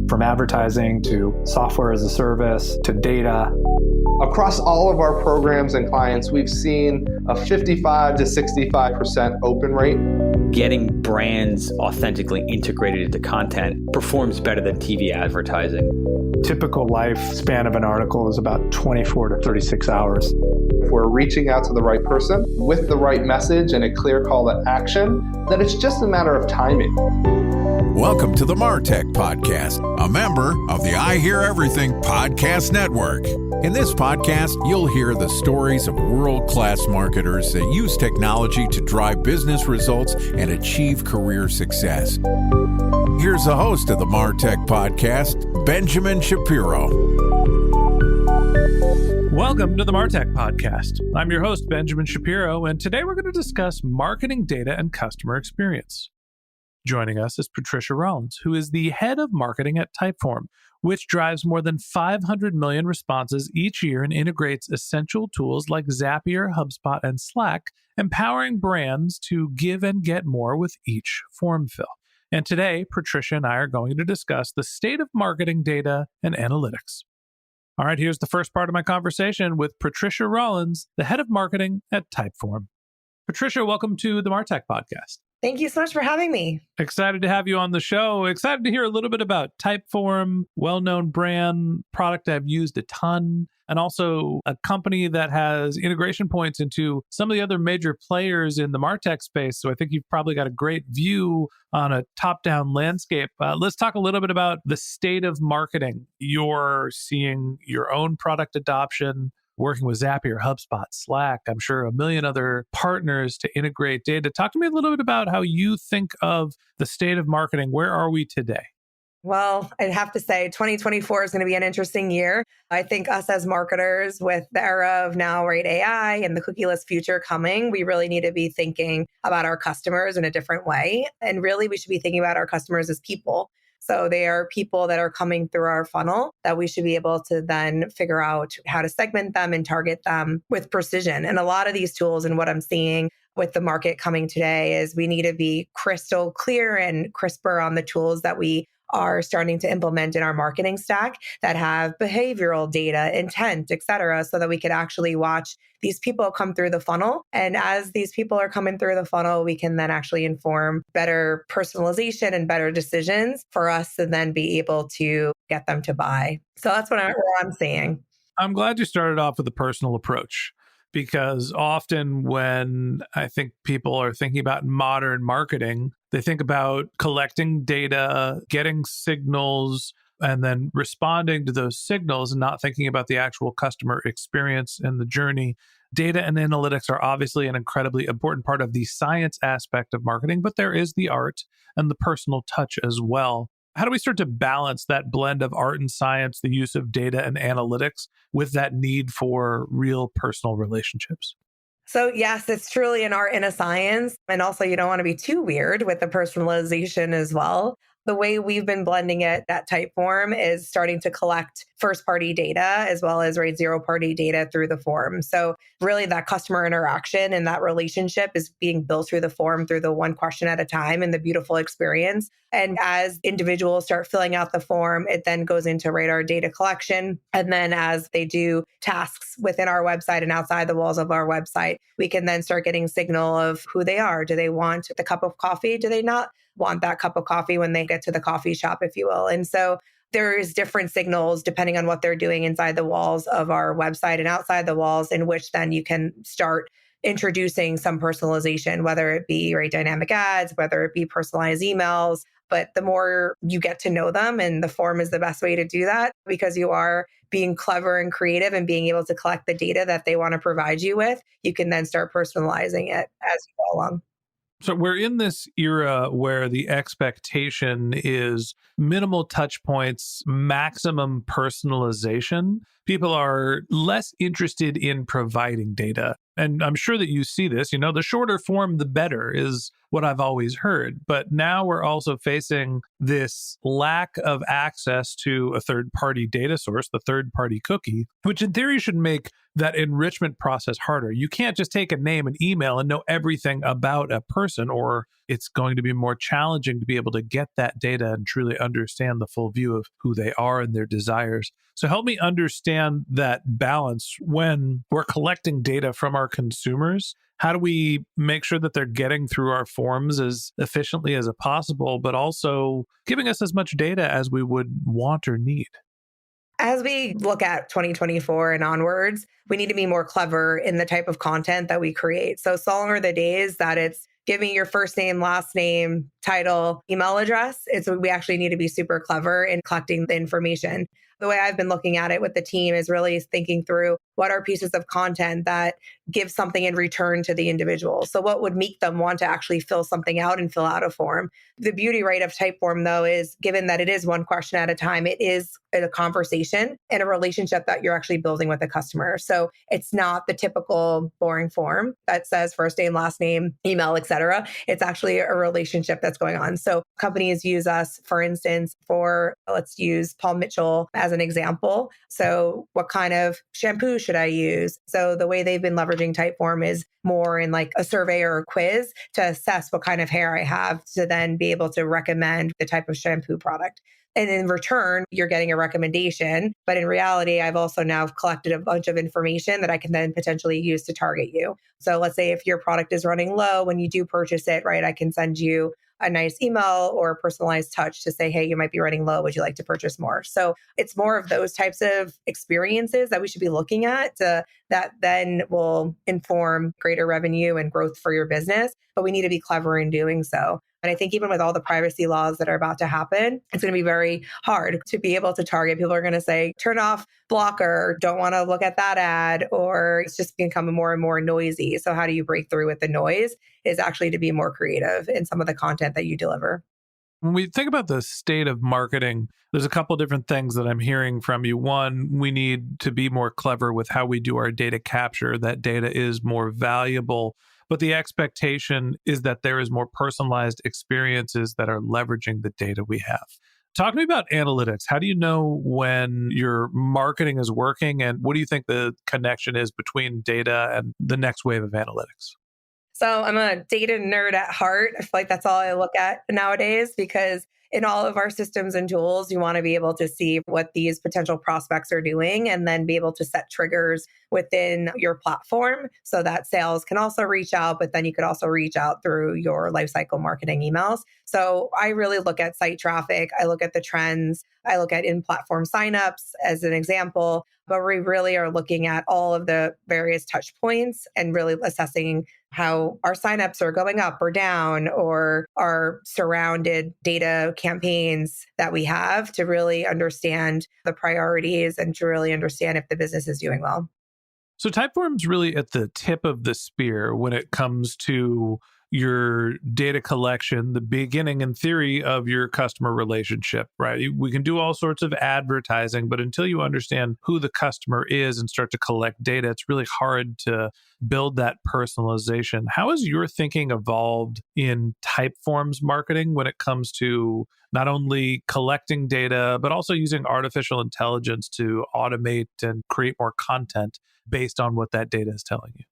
From advertising to software as a service to data. Across all of our programs and clients, we've seen a 55 to 65% open rate. Getting brands authentically integrated into content performs better than TV advertising. Typical lifespan of an article is about 24 to 36 hours. If we're reaching out to the right person with the right message and a clear call to action, then it's just a matter of timing. Welcome to the MarTech Podcast, a member of the I Hear Everything Podcast Network. In this podcast, you'll hear the stories of world-class marketers that use technology to drive business results and achieve career success. Here's the host of the MarTech Podcast, Benjamin Shapiro. Welcome to the MarTech Podcast. I'm your host, Benjamin Shapiro, and today we're going to discuss marketing data and customer experience. Joining us is Patricia Rollins, who is the head of marketing at Typeform, which drives more than 500 million responses each year and integrates essential tools like Zapier, HubSpot, and Slack, empowering brands to give and get more with each form fill. And today, Patricia and I are going to discuss the state of marketing data and analytics. All right, here's the first part of my conversation with Patricia Rollins, the head of marketing at Typeform. Patricia, welcome to the MarTech Podcast. Thank you so much for having me. Excited to have you on the show. Excited to hear a little bit about Typeform, well-known brand, product I've used a ton, and also a company that has integration points into some of the other major players in the MarTech space. So I think you've probably got a great view on a top-down landscape. Let's talk a little bit about the state of marketing. You're seeing your own product adoption, working with Zapier, HubSpot, Slack, I'm sure a million other partners to integrate data. Talk to me a little bit about how you think of the state of marketing. Where are we today? Well, I'd have to say 2024 is going to be an interesting year. I think us as marketers, with the era of now, right, AI and the cookieless future coming, we really need to be thinking about our customers in a different way. And really, we should be thinking about our customers as people. So they are people that are coming through our funnel that we should be able to then figure out how to segment them and target them with precision. And a lot of these tools, and what I'm seeing with the market coming today, is we need to be crystal clear and crisper on the tools that we are starting to implement in our marketing stack that have behavioral data, intent, et cetera, so that we could actually watch these people come through the funnel. And as these people are coming through the funnel, we can then actually inform better personalization and better decisions for us to then be able to get them to buy. So that's what I'm seeing. I'm glad you started off with a personal approach, because often when I think people are thinking about modern marketing, they think about collecting data, getting signals, and then responding to those signals and not thinking about the actual customer experience and the journey. Data and analytics are obviously an incredibly important part of the science aspect of marketing, but there is the art and the personal touch as well. How do we start to balance that blend of art and science, the use of data and analytics, with that need for real personal relationships? So yes, it's truly an art and a science. And also, you don't want to be too weird with the personalization as well. The way we've been blending it at Typeform is starting to collect first-party data as well as zero-party data through the form. So really that customer interaction and that relationship is being built through the form, through the one question at a time, and the beautiful experience. And as individuals start filling out the form, it then goes into our data collection. And then as they do tasks within our website and outside the walls of our website, we can then start getting signal of who they are. Do they want the cup of coffee? Do they not want that cup of coffee when they get to the coffee shop, if you will? And so there is different signals depending on what they're doing inside the walls of our website and outside the walls, in which then you can start introducing some personalization, whether it be dynamic ads, whether it be personalized emails. But the more you get to know them, and the form is the best way to do that, because you are being clever and creative and being able to collect the data that they want to provide you with, you can then start personalizing it as you go along. So we're in this era where the expectation is minimal touch points, maximum personalization. People are less interested in providing data. And I'm sure that you see this, the shorter form, the better is what I've always heard. But now we're also facing this lack of access to a third-party data source, the third-party cookie, which in theory should make that enrichment process harder. You can't just take a name and email and know everything about a person or it's going to be more challenging to be able to get that data and truly understand the full view of who they are and their desires. So help me understand that balance when we're collecting data from our consumers. How do we make sure that they're getting through our forms as efficiently as possible, but also giving us as much data as we would want or need? As we look at 2024 and onwards, we need to be more clever in the type of content that we create. So long are the days that it's giving your first name, last name, title, email address. We actually need to be super clever in collecting the information. The way I've been looking at it with the team is really thinking through what are pieces of content that give something in return to the individual. So what would make them want to actually fill something out and fill out a form? The beauty, right, of Typeform, though, is given that it is one question at a time, it is a conversation and a relationship that you're actually building with the customer. So it's not the typical boring form that says first name, last name, email, etc. It's actually a relationship that's going on. So companies use us, for instance, let's use Paul Mitchell as an example. So what kind of shampoo should I use? So the way they've been leveraging Typeform is more in like a survey or a quiz to assess what kind of hair I have to then be able to recommend the type of shampoo product. And in return, you're getting a recommendation. But in reality, I've also now collected a bunch of information that I can then potentially use to target you. So let's say if your product is running low, when you do purchase it, right, I can send you a nice email or a personalized touch to say, hey, you might be running low. Would you like to purchase more? So it's more of those types of experiences that we should be looking at that then will inform greater revenue and growth for your business. But we need to be clever in doing so. And I think even with all the privacy laws that are about to happen, it's going to be very hard to be able to target. People are going to say, turn off blocker, don't want to look at that ad, or it's just becoming more and more noisy. So how do you break through with the noise is actually to be more creative in some of the content that you deliver. When we think about the state of marketing, there's a couple different things that I'm hearing from you. One, we need to be more clever with how we do our data capture. That data is more valuable, but the expectation is that there is more personalized experiences that are leveraging the data we have. Talk to me about analytics. How do you know when your marketing is working, and what do you think the connection is between data and the next wave of analytics? So I'm a data nerd at heart. I feel like that's all I look at nowadays because in all of our systems and tools, you want to be able to see what these potential prospects are doing and then be able to set triggers within your platform so that sales can also reach out, but then you could also reach out through your lifecycle marketing emails. So I really look at site traffic. I look at the trends. I look at in-platform signups as an example, but we really are looking at all of the various touch points and really assessing how our signups are going up or down or our surrounded data campaigns that we have to really understand the priorities and to really understand if the business is doing well. So Typeform's really at the tip of the spear when it comes to your data collection, the beginning in theory of your customer relationship, right? We can do all sorts of advertising, but until you understand who the customer is and start to collect data, it's really hard to build that personalization. How has your thinking evolved in Typeform's marketing when it comes to not only collecting data, but also using artificial intelligence to automate and create more content based on what that data is telling you?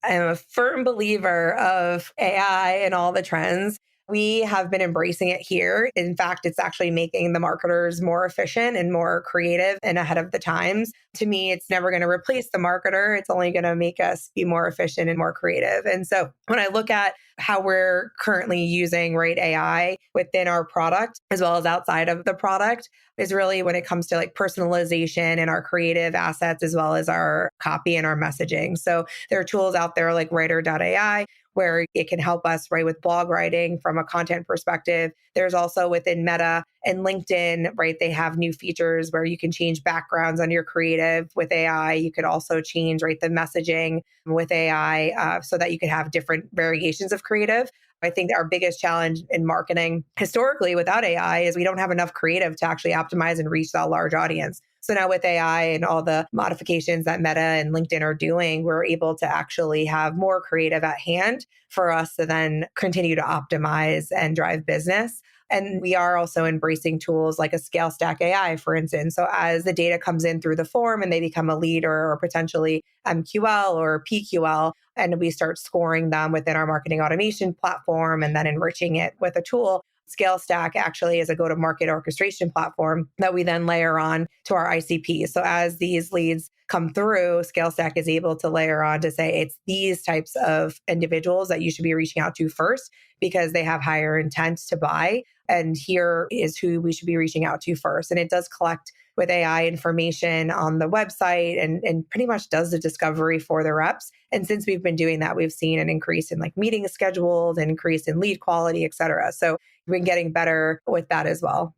I'm a firm believer of AI and all the trends. We have been embracing it here. In fact, it's actually making the marketers more efficient and more creative and ahead of the times. To me, it's never going to replace the marketer. It's only going to make us be more efficient and more creative. And so when I look at how we're currently using AI within our product, as well as outside of the product, is really when it comes to like personalization and our creative assets, as well as our copy and our messaging. So there are tools out there like writer.ai where it can help us with blog writing from a content perspective. There's also within Meta and LinkedIn, they have new features where you can change backgrounds on your creative with AI. You could also change the messaging with AI so that you could have different variations of creative. I think our biggest challenge in marketing historically without AI is we don't have enough creative to actually optimize and reach that large audience. So now with AI and all the modifications that Meta and LinkedIn are doing, we're able to actually have more creative at hand for us to then continue to optimize and drive business. And we are also embracing tools like a scale stack AI, for instance. So as the data comes in through the form and they become a lead or potentially MQL or PQL, and we start scoring them within our marketing automation platform and then enriching it with a tool, Scale Stack actually is a go-to-market orchestration platform that we then layer on to our ICP. So as these leads come through, Scale Stack is able to layer on to say it's these types of individuals that you should be reaching out to first because they have higher intent to buy. And here is who we should be reaching out to first. And it does collect with AI information on the website and pretty much does the discovery for the reps. And since we've been doing that, we've seen an increase in like meetings scheduled, an increase in lead quality, et cetera. So we've been getting better with that as well.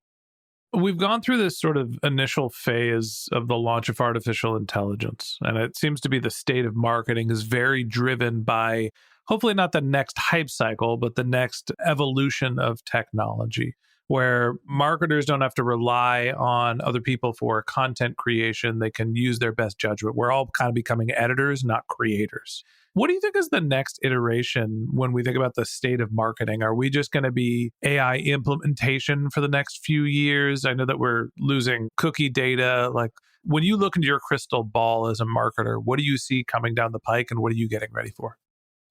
We've gone through this sort of initial phase of the launch of artificial intelligence, and it seems to be the state of marketing is very driven by hopefully not the next hype cycle, but the next evolution of technology, where marketers don't have to rely on other people for content creation. They can use their best judgment. We're all kind of becoming editors, not creators. What do you think is the next iteration when we think about the state of marketing? Are we just going to be AI implementation for the next few years? I know that we're losing cookie data. Like, when you look into your crystal ball as a marketer, what do you see coming down the pike and what are you getting ready for?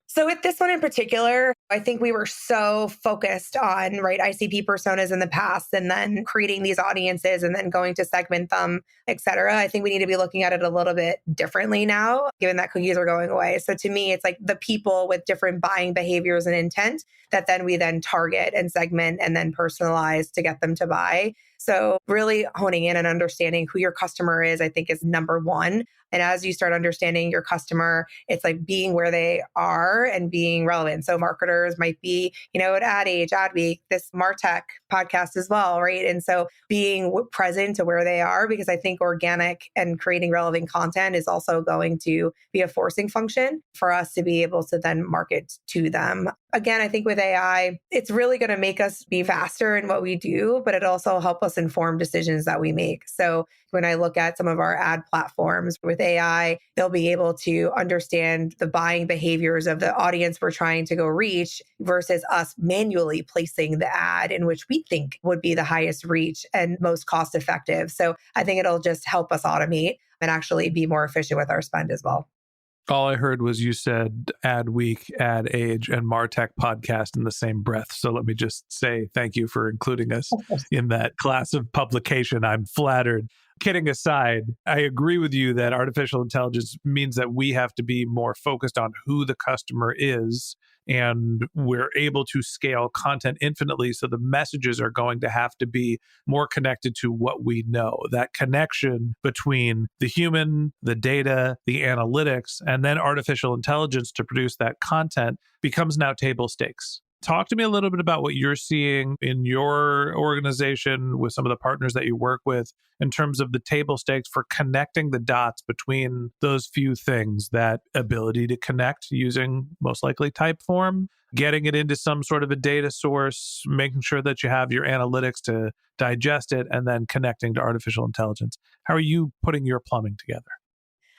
So with this one in particular, I think we were so focused on, right, ICP personas in the past and then creating these audiences and then going to segment them, et cetera. I think we need to be looking at it a little bit differently now, given that cookies are going away. So to me, it's like the people with different buying behaviors and intent that then we then target and segment and then personalize to get them to buy. So really honing in and understanding who your customer is, I think is number one. And as you start understanding your customer, it's like being where they are and being relevant. So marketers might be, at Ad Age, Ad Week, this MarTech podcast as well, right? And so being present to where they are, because I think organic and creating relevant content is also going to be a forcing function for us to be able to then market to them. Again, I think with AI, it's really going to make us be faster in what we do, but it also help us inform decisions that we make. So when I look at some of our ad platforms with AI, they'll be able to understand the buying behaviors of the audience we're trying to go reach versus us manually placing the ad in which we think would be the highest reach and most cost effective. So I think it'll just help us automate and actually be more efficient with our spend as well. All I heard was you said Ad Week, Ad Age, and MarTech podcast in the same breath. So let me just say thank you for including us in that class of publication. I'm flattered. Kidding aside, I agree with you that artificial intelligence means that we have to be more focused on who the customer is, and we're able to scale content infinitely. So the messages are going to have to be more connected to what we know. That connection between the human, the data, the analytics, and then artificial intelligence to produce that content becomes now table stakes. Talk to me a little bit about what you're seeing in your organization with some of the partners that you work with in terms of the table stakes for connecting the dots between those few things, that ability to connect using most likely Typeform, getting it into some sort of a data source, making sure that you have your analytics to digest it, and then connecting to artificial intelligence. How are you putting your plumbing together?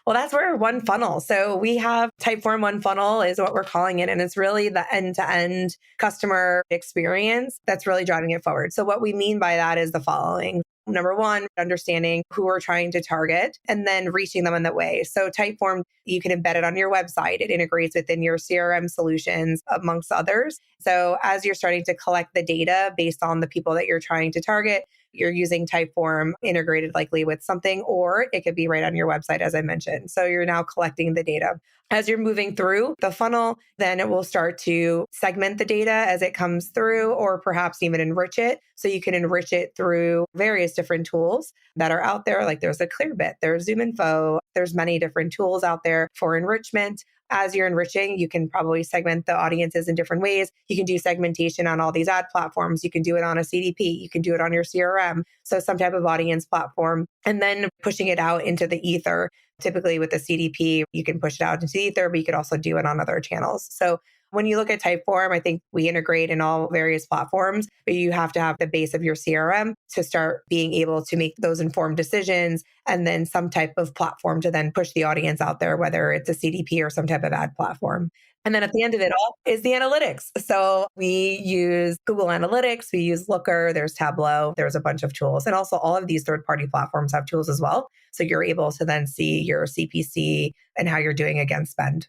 Well, that's where one funnel. So we have Typeform one funnel is what we're calling it. And it's really the end-to-end customer experience that's really driving it forward. So what we mean by that is the following. Number one, understanding who we're trying to target and then reaching them in that way. So Typeform, you can embed it on your website. It integrates within your CRM solutions, amongst others. So as you're starting to collect the data based on the people that you're trying to target, you're using Typeform integrated likely with something, or it could be right on your website, as I mentioned. So you're now collecting the data. As you're moving through the funnel, then it will start to segment the data as it comes through, or perhaps even enrich it. So you can enrich it through various different tools that are out there. Like there's a Clearbit, there's ZoomInfo, there's many different tools out there for enrichment. As you're enriching, you can probably segment the audiences in different ways. You can do segmentation on all these ad platforms. You can do it on a CDP. You can do it on your CRM. So some type of audience platform, and then pushing it out into the ether. Typically with the CDP, you can push it out into the ether, but you could also do it on other channels. So When you look at Typeform, I think we integrate in all various platforms, but you have to have the base of your CRM to start being able to make those informed decisions, and then some type of platform to then push the audience out there, whether it's a CDP or some type of ad platform. And then at the end of it all is the analytics. So we use Google Analytics, we use Looker, there's Tableau, there's a bunch of tools. And also all of these third-party platforms have tools as well. So you're able to then see your CPC and how you're doing against spend.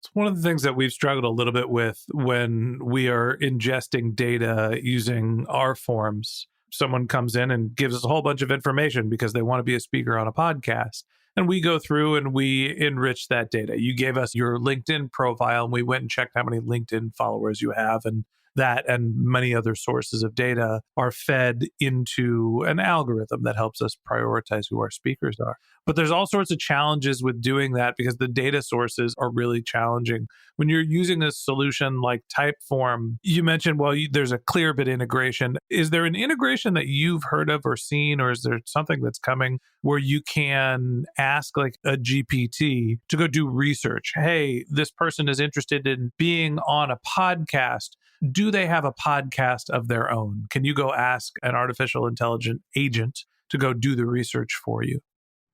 It's one of the things that we've struggled a little bit with when we are ingesting data using our forms. Someone comes in and gives us a whole bunch of information because they want to be a speaker on a podcast. And we go through and we enrich that data. You gave us your LinkedIn profile and we went and checked how many LinkedIn followers you have. And that and many other sources of data are fed into an algorithm that helps us prioritize who our speakers are. But there's all sorts of challenges with doing that because the data sources are really challenging. When you're using a solution like Typeform, you mentioned, there's a Clearbit integration. Is there an integration that you've heard of or seen, or is there something that's coming where you can ask like a GPT to go do research? Hey, this person is interested in being on a podcast. Do they have a podcast of their own? Can you go ask an artificial intelligence agent to go do the research for you?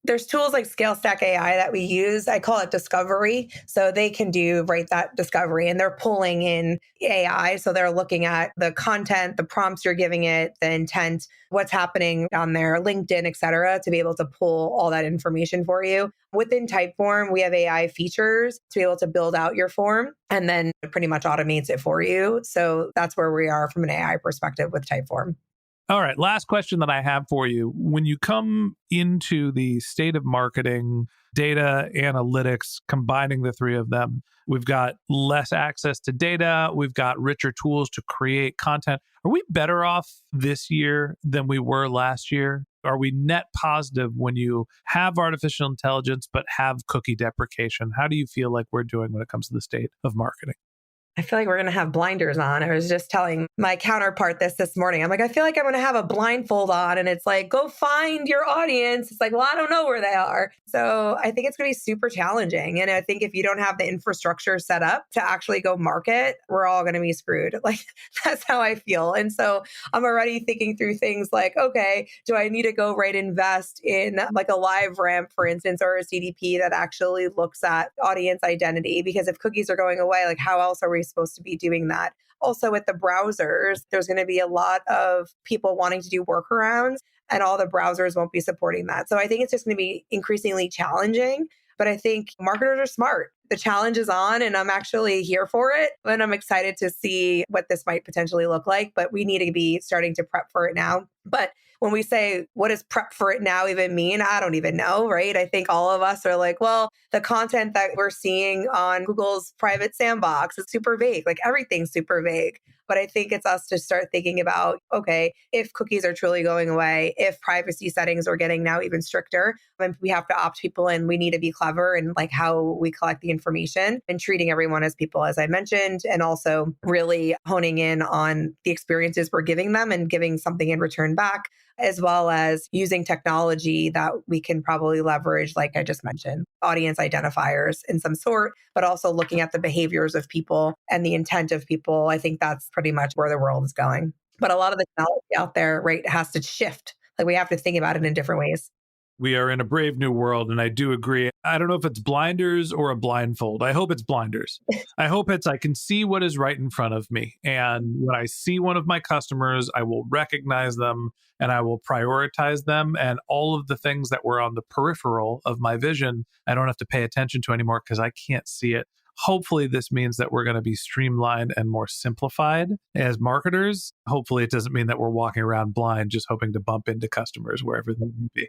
There's tools like ScaleStack AI that we use. I call it discovery. So they can write that discovery, and they're pulling in AI. So they're looking at the content, the prompts you're giving it, the intent, what's happening on their LinkedIn, et cetera, to be able to pull all that information for you. Within Typeform, we have AI features to be able to build out your form, and then it pretty much automates it for you. So that's where we are from an AI perspective with Typeform. All right. Last question that I have for you. When you come into the state of marketing, data, analytics, combining the three of them, we've got less access to data. We've got richer tools to create content. Are we better off this year than we were last year? Are we net positive when you have artificial intelligence but have cookie deprecation? How do you feel like we're doing when it comes to the state of marketing? I feel like we're going to have blinders on. I was just telling my counterpart this morning. I'm like, I feel like I'm going to have a blindfold on, and it's like, go find your audience. It's like, well, I don't know where they are. So I think it's going to be super challenging. And I think if you don't have the infrastructure set up to actually go market, we're all going to be screwed. Like, that's how I feel. And so I'm already thinking through things like, okay, do I need to go invest in like a live ramp, for instance, or a CDP that actually looks at audience identity? Because if cookies are going away, like how else are we supposed to be doing that? Also with the browsers, there's going to be a lot of people wanting to do workarounds, and all the browsers won't be supporting that. So I think it's just going to be increasingly challenging, but I think marketers are smart. The challenge is on, and I'm actually here for it. And I'm excited to see what this might potentially look like, but we need to be starting to prep for it now. But when we say, what does prep for it now even mean? I don't even know, right? I think all of us are like, well, the content that we're seeing on Google's private sandbox is super vague. Like everything's super vague. But I think it's us to start thinking about, okay, if cookies are truly going away, if privacy settings are getting now even stricter, and we have to opt people in, we need to be clever in like how we collect the information and treating everyone as people, as I mentioned, and also really honing in on the experiences we're giving them and giving something in return back, as well as using technology that we can probably leverage, like I just mentioned, audience identifiers in some sort, but also looking at the behaviors of people and the intent of people. I think that's pretty much where the world is going. But a lot of the technology out there, right, has to shift. Like we have to think about it in different ways. We are in a brave new world, and I do agree. I don't know if it's blinders or a blindfold. I hope it's blinders. I hope I can see what is right in front of me. And when I see one of my customers, I will recognize them and I will prioritize them. And all of the things that were on the peripheral of my vision, I don't have to pay attention to anymore because I can't see it. Hopefully, this means that we're going to be streamlined and more simplified as marketers. Hopefully, it doesn't mean that we're walking around blind, just hoping to bump into customers wherever they may be.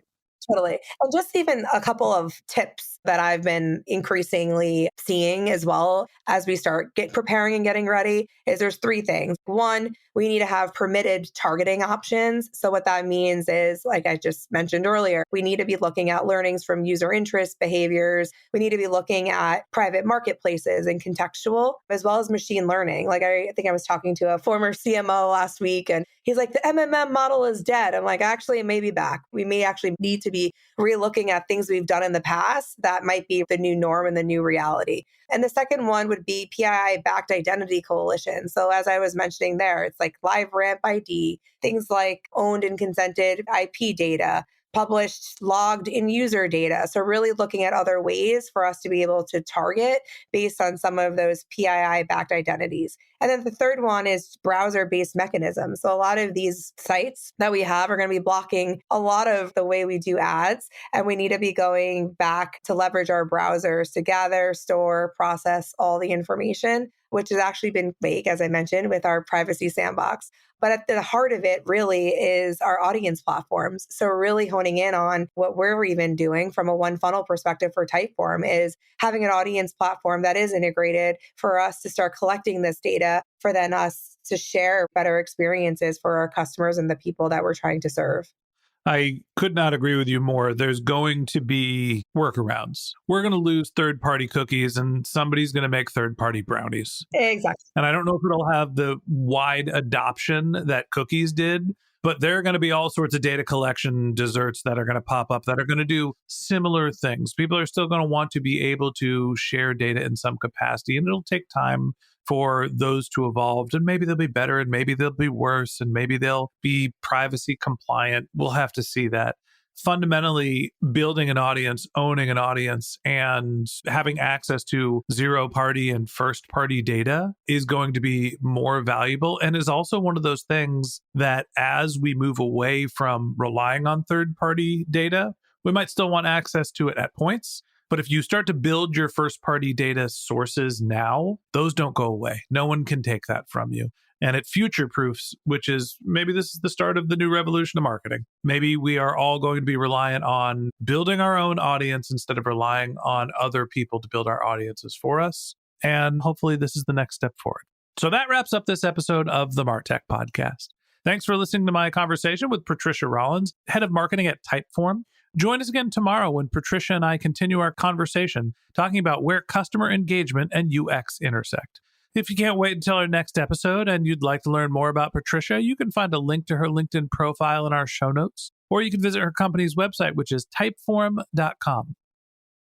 Totally. And just even a couple of tips that I've been increasingly seeing as well as we start preparing and getting ready is there's three things. One, we need to have permitted targeting options. So what that means is, like I just mentioned earlier, we need to be looking at learnings from user interest behaviors. We need to be looking at private marketplaces and contextual, as well as machine learning. Like I think I was talking to a former CMO last week, and he's like, the MMM model is dead. I'm like, actually, it may be back. We may actually need to be relooking at things we've done in the past that that might be the new norm and the new reality. And the second one would be PII-backed identity coalition. So as I was mentioning there, it's like LiveRamp ID, things like owned and consented IP data, published logged in user data. So really looking at other ways for us to be able to target based on some of those PII-backed identities. And then the third one is browser-based mechanisms. So a lot of these sites that we have are going to be blocking a lot of the way we do ads. And we need to be going back to leverage our browsers to gather, store, process all the information, which has actually been vague, as I mentioned, with our privacy sandbox. But at the heart of it really is our audience platforms. So really honing in on what we're even doing from a one funnel perspective for Typeform is having an audience platform that is integrated for us to start collecting this data for then us to share better experiences for our customers and the people that we're trying to serve. I could not agree with you more. There's going to be workarounds. We're going to lose third-party cookies and somebody's going to make third-party brownies. Exactly. And I don't know if it'll have the wide adoption that cookies did, but there are going to be all sorts of data collection desserts that are going to pop up that are going to do similar things. People are still going to want to be able to share data in some capacity, and it'll take time for those to evolve, and maybe they'll be better and maybe they'll be worse and maybe they'll be privacy compliant. We'll have to see that. Fundamentally, building an audience, owning an audience, and having access to zero-party and first-party data is going to be more valuable, and is also one of those things that as we move away from relying on third-party data, we might still want access to it at points. But if you start to build your first-party data sources now, those don't go away. No one can take that from you. And it future-proofs, which is maybe this is the start of the new revolution of marketing. Maybe we are all going to be reliant on building our own audience instead of relying on other people to build our audiences for us. And hopefully this is the next step forward. So that wraps up this episode of the MarTech Podcast. Thanks for listening to my conversation with Patricia Rollins, head of marketing at Typeform. Join us again tomorrow when Patricia and I continue our conversation talking about where customer engagement and UX intersect. If you can't wait until our next episode and you'd like to learn more about Patricia, you can find a link to her LinkedIn profile in our show notes, or you can visit her company's website, which is typeform.com.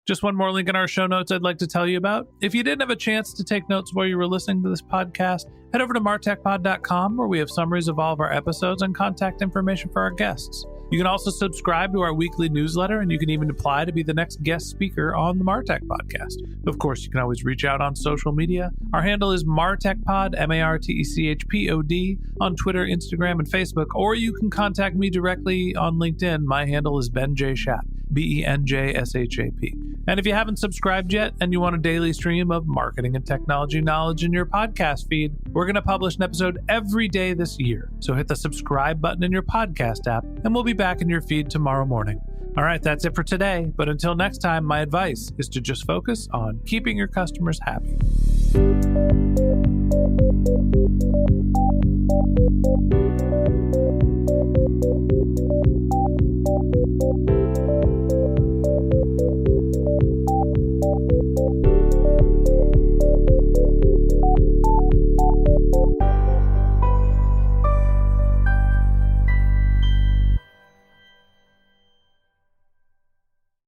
Just one more link in our show notes I'd like to tell you about. If you didn't have a chance to take notes while you were listening to this podcast, head over to martechpod.com, where we have summaries of all of our episodes and contact information for our guests. You can also subscribe to our weekly newsletter, and you can even apply to be the next guest speaker on the MarTech Podcast. Of course, you can always reach out on social media. Our handle is MarTechPod, MarTechPod, on Twitter, Instagram, and Facebook, or you can contact me directly on LinkedIn. My handle is Ben J. Shap, BenJShap. And if you haven't subscribed yet and you want a daily stream of marketing and technology knowledge in your podcast feed, we're going to publish an episode every day this year. So hit the subscribe button in your podcast app, and we'll be back in your feed tomorrow morning. All right, that's it for today. But until next time, my advice is to just focus on keeping your customers happy.